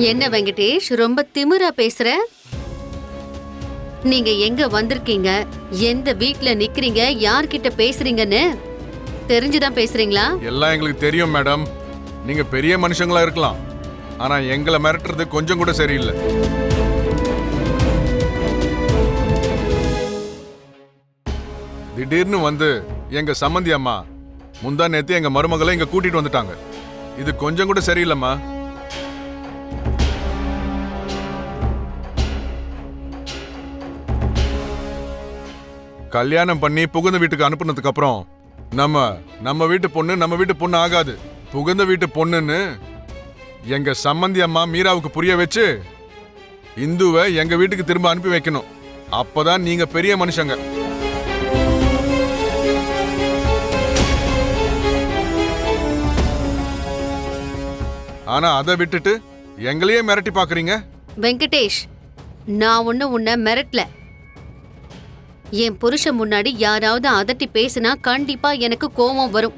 என்ன வெங்கடேஷ், ரொம்ப திமிரா பேசுற? நீங்க எங்க வந்திருக்கீங்க, எந்த வீட்ல நிக்கிறீங்க, யார்கிட்ட பேசுறீங்கன்னு தெரிஞ்சுதான் பேசுறீங்களா? எல்லாம் எங்களுக்கு தெரியும் மேடம். நீங்க பெரிய மனுஷங்களா இருக்கலாம், ஆனா எங்களை மிரட்டுறது கொஞ்சம் கூட சரியில்லை. திடீர்னு வந்து எங்க சம்மந்தி அம்மா முந்தா நேத்து எங்க மருமகளை இங்க கூட்டிட்டு வந்துட்டாங்க. இது கொஞ்சம் கூட சரியில்லைம்மா. கல்யாணம் பண்ணி புகுந்த வீட்டுக்கு அனுப்புனதுக்கு அப்புறம் நம்ம வீட்டு பொண்ணு ஆகாது. புகுந்த வீட்டு பொண்ணுன்னு எங்க சம்மந்தி அம்மா மீராவுக்கு புரிய வச்சு இந்துவை எங்க வீட்டுக்கு திரும்ப அனுப்பி வைக்கணும். அப்பதான் நீங்க பெரிய மனுஷங்க. ஆனா அதை விட்டுட்டு எங்களையே மிரட்டி பாக்குறீங்க. வெங்கடேஷ், நான் உன்னை மிரட்டல. என் புருஷன் முன்னாடி யாராவது அதட்டி பேசினா கண்டிப்பா எனக்கு கோபம் வரும்.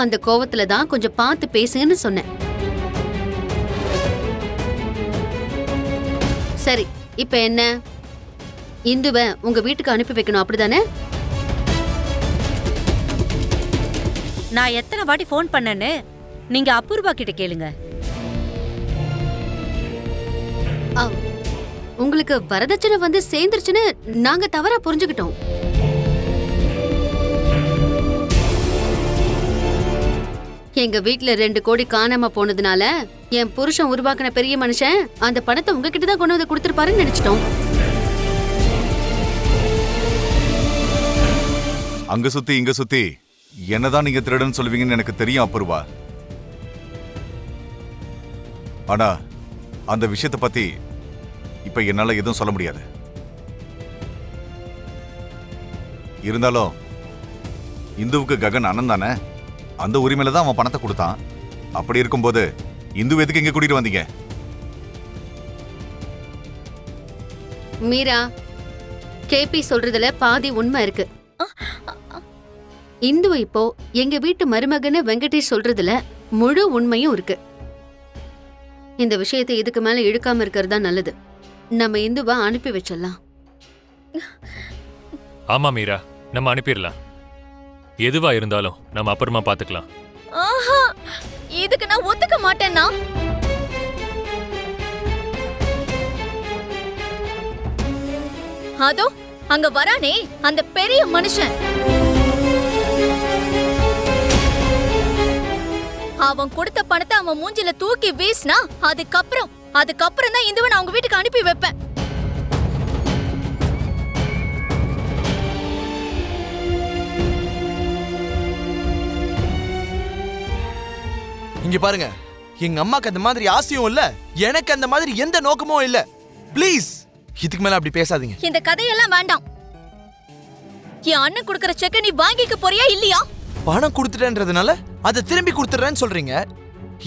அந்த கோவத்துல தான் கொஞ்சம் பார்த்து பேசுன்னு சொன்னேன். சரி, இப்ப என்ன? இந்துவை உங்க வீட்டுக்கு அனுப்பி வைக்கணும், அப்படிதானே? நான் எத்தனை வாட்டி ஃபோன் பண்ணேன்னு நீங்க அபூர்வா கிட்ட கேளுங்க. உங்களுக்கு வரதட்சணை வந்து சேர்ந்துருச்சுன்னு நாங்க தவறா புரிஞ்சுக்கிட்டோம். எங்க வீட்ல 2 கோடி காணாம போனதுனால என் புருஷன் உருவாக்கின பெரிய மனுஷன் அந்த பணத்தை உங்ககிட்ட தான் கொண்டு வந்து கொடுத்துருப்பாருன்னு நினைச்சிட்டோம். அங்க சுத்தி இங்க சுத்தி என்னதான் நீங்க திருடன்னு சொல்லுவீங்கன்னு எனக்கு தெரியும் அபூர்வா. ஆனா அந்த விஷயத்தை பத்தி இப்ப என்னால எதுவும் சொல்ல முடியாது. இருந்தாலும் இந்துவுக்கு ககன் அண்ணன் தானே, அந்த உரிமையில தான் அவன் பணத்தை கொடுத்தான். அப்படி இருக்கும்போது இந்து எதுக்கு இங்க கூட்டிட்டு வந்தீங்க? மீரா, கேபி சொல்றதுல பாதி உண்மை இருக்கு. இந்து இப்போ எங்க வீட்டு மருமகன்னு வெங்கடேஷ் சொல்றதுல முழு உண்மையும் இருக்கு. இந்த விஷயத்தை இதுக்கு மேல இழுக்காம இருக்கிறது தான் நல்லது. நம்ம இந்துவா அனுப்பி வச்சிடலாம். ஆமா மீரா, நம்ம அனுப்பிடலாம். எதுவா இருந்தாலும் நம்ம அப்புறமா பாத்துக்கலாம். ஆஹா, இதுக்கு நான் ஒத்துக்க மாட்டேன்னா. அதோ அங்க வரானே அந்த பெரிய மனுஷன், அவன் கொடுத்த பணத்தை அவன் மூஞ்சில தூக்கி வீசினா அதுக்கப்புறம் தான் இந்துவை நான் அவங்க வீட்டுக்கு அனுப்பி வைப்பேன். இங்க பாருங்க, எங்க அம்மாக்கு அந்த மாதிரி ஆசையும் இல்ல, எனக்கு அந்த மாதிரி எந்த நோக்கமும் இல்ல. ப்ளீஸ் இதுக்கு மேல அப்படி பேசாதீங்க. இந்த கதையெல்லாம் வேண்டாம். என் அண்ணன் கொடுக்கற செக்க நீ வாங்கிக்க போறியா இல்லையா? பணம் கொடுத்துட்டேன்றதுனால அதை திரும்பி கொடுத்துறேன்னு சொல்றீங்க.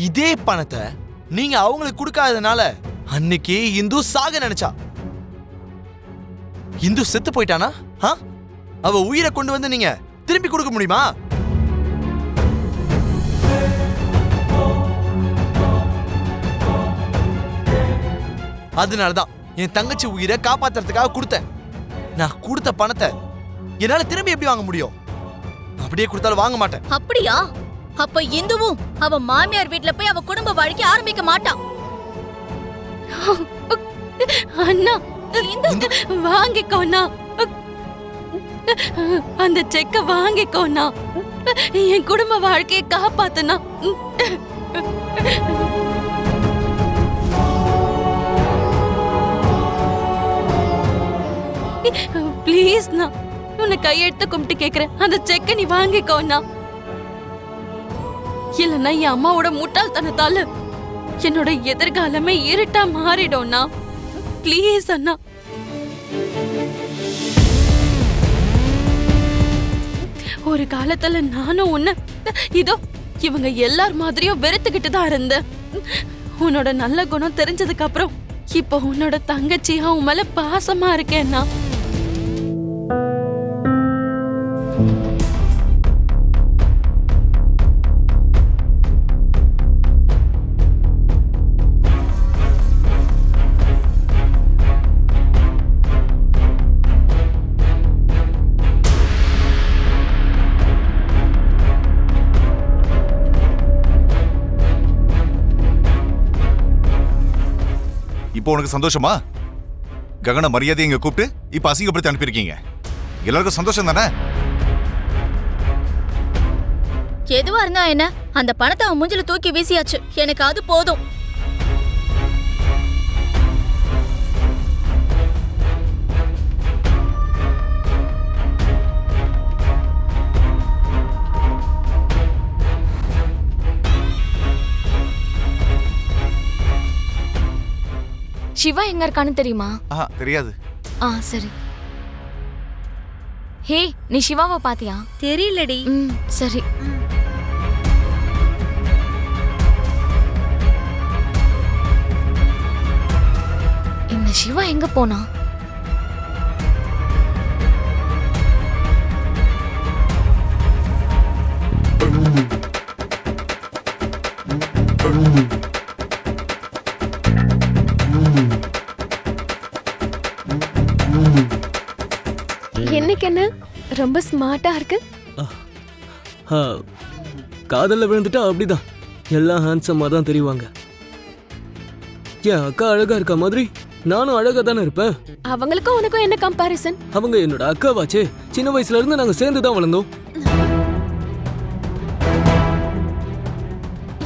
இதே பணத்தை நீங்க அவங்களுக்கு கொடுக்காதனால அன்னைக்கு இந்து சாக நினைச்சா. இந்து செத்து போயிட்டானா? அவ உயிரை கொண்டு வந்து நீங்க திரும்பி கொடுக்க முடியுமா? அதனாலதான் என் தங்கச்சி உயிரை காப்பாத்துறதுக்காக கொடுத்தேன். நான் கொடுத்த பணத்தை என்னால திரும்பி எப்படி வாங்க முடியும்? அப்படியே கொடுத்தாலும் வாங்க மாட்டேன். அப்படியா? அப்ப இந்துவும் அவ மாமியார் வீட்ல போய் அவ குடும்ப வாழ்க்கை ஆரம்பிக்க மாட்டான். அண்ணா, வாங்கிக்கோண்ணா, அந்த செக்க வாங்கிக்கோண்ணா, என் குடும்ப வாழ்க்கையை காப்பாத்துனா. பிளீஸ்ண்ணா, உன்னை கையெடுத்து கும்பிட்டு கேக்குறேன், அந்த செக்க நீ வாங்கிக்கோண்ணா. இல்லைன்னா என் அம்மாவோட முட்டாள்தனத்தால என்னோட எதிர்காலமே இருட்டா மாறிடும்னா. ப்ளீஸ் அண்ணா. ஒரு காலத்துல நானும் உன்ன இதோ இவங்க எல்லார் மாதிரியும் வெறுத்துக்கிட்டு தான் இருந்தேன். உன்னோட நல்ல குணம் தெரிஞ்சதுக்கு அப்புறம் இப்போ உன்னோட தங்கச்சியா உன் மேல பாசமா இருக்கேன்னா. இப்போ உனக்கு சந்தோஷமா? ககன மரியாதை இங்க கூப்பிட்டு இப்ப அசிங்கப்படுத்தி அனுப்பியிருக்கீங்க. எல்லாருக்கும் சந்தோஷம் தானே? எதுவா இருந்தா என்ன, அந்த பணத்தை அவன் மூஞ்சில தூக்கி வீசியாச்சு. எனக்கு அது போதும். சிவா எங்க இருக்கான்னு தெரியுமா? தெரியாது. சரி. ஹே, நீ சிவாவை பாத்தியா? தெரியலடி. சரி. இந்த சிவா எங்க போனா? என்னைக்கு என்ன ரொம்ப ஸ்மார்ட்டா இருக்கு. காதல்ல விழுந்துட்டா அப்படிதான், எல்லாம் ஹேண்ட்ஸமா தான் தெரிவாங்க. என் அக்கா அழகா இருக்க மாதிரி நானும் அழகா தானே இருப்பேன். அவங்களுக்கும் உனக்கும் என்ன கம்பாரிசன்? அவங்க என்னோட அக்காவாச்சே. சின்ன வயசுல இருந்து நாங்க சேர்ந்து தான் வளர்ந்தோம்.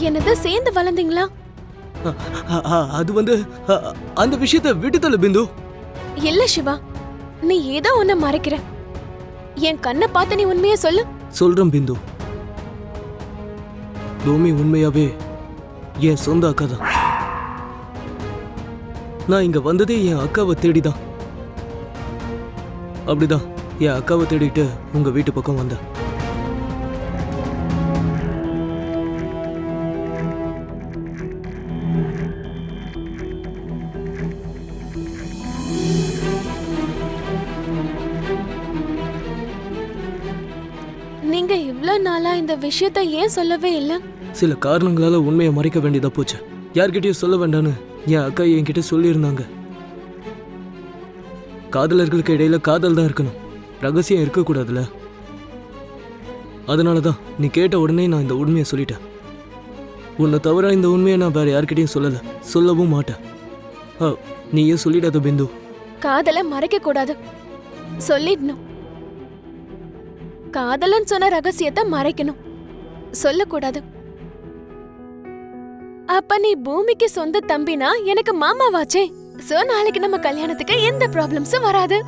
என்னது சேர்ந்து வளர்ந்தீங்களா? அது வந்து அந்த விஷயத்தை விட்டுத்தல பிந்து. இல்ல சிவா, நீ ஏதோ ஒன்ன மறைக்கிற. என் கண்ணை பார்த்து நீ உண்மையா சொல்லு. சொல்றேன் பிந்து, பூமி உண்மையாவே என் சொந்த அக்கா தான். நான் இங்க வந்ததே என் அக்காவை தேடிதான். அப்படிதான் என் அக்காவை தேடிட்டு உங்க வீட்டு பக்கம் வந்தேன். நீங்க இவ்ளோ நாளா இந்த விஷயத்தை ஏன் சொல்லவே இல்ல? சில காரணங்களால உண்மையை மறைக்க வேண்டியதா போச்சு. யார்கிட்டயும் சொல்ல வேண்டான்னு என் அக்கா என்கிட்ட சொல்லியிருந்தாங்க. காதலர்களுக்கு இடையில காதல் தான் இருக்கணும், ரகசியம் இருக்கக்கூடாதுல. அதனாலதான் நீ கேட்ட உடனே நான் இந்த உண்மையை சொல்லிட்டேன். உன்னை தவிர இந்த உண்மையை நான் வேற யார்கிட்டயும் சொல்லல, சொல்லவும் மாட்டேன். நீயே சொல்லிடாத பிந்து. காதலை மறைக்க கூடாது, சொல்லிடணும். காதலன் சொன்ன ரகசியத்தை மறைக்கணும், சொல்லக்கூடாது. அப்ப நீ பூமிக்கு சொந்த தம்பினா எனக்கு மாமாவாச்சே. சோ நாளைக்கு நம்ம கல்யாணத்துக்கு எந்த ப்ராப்ளம்ஸும் வராது.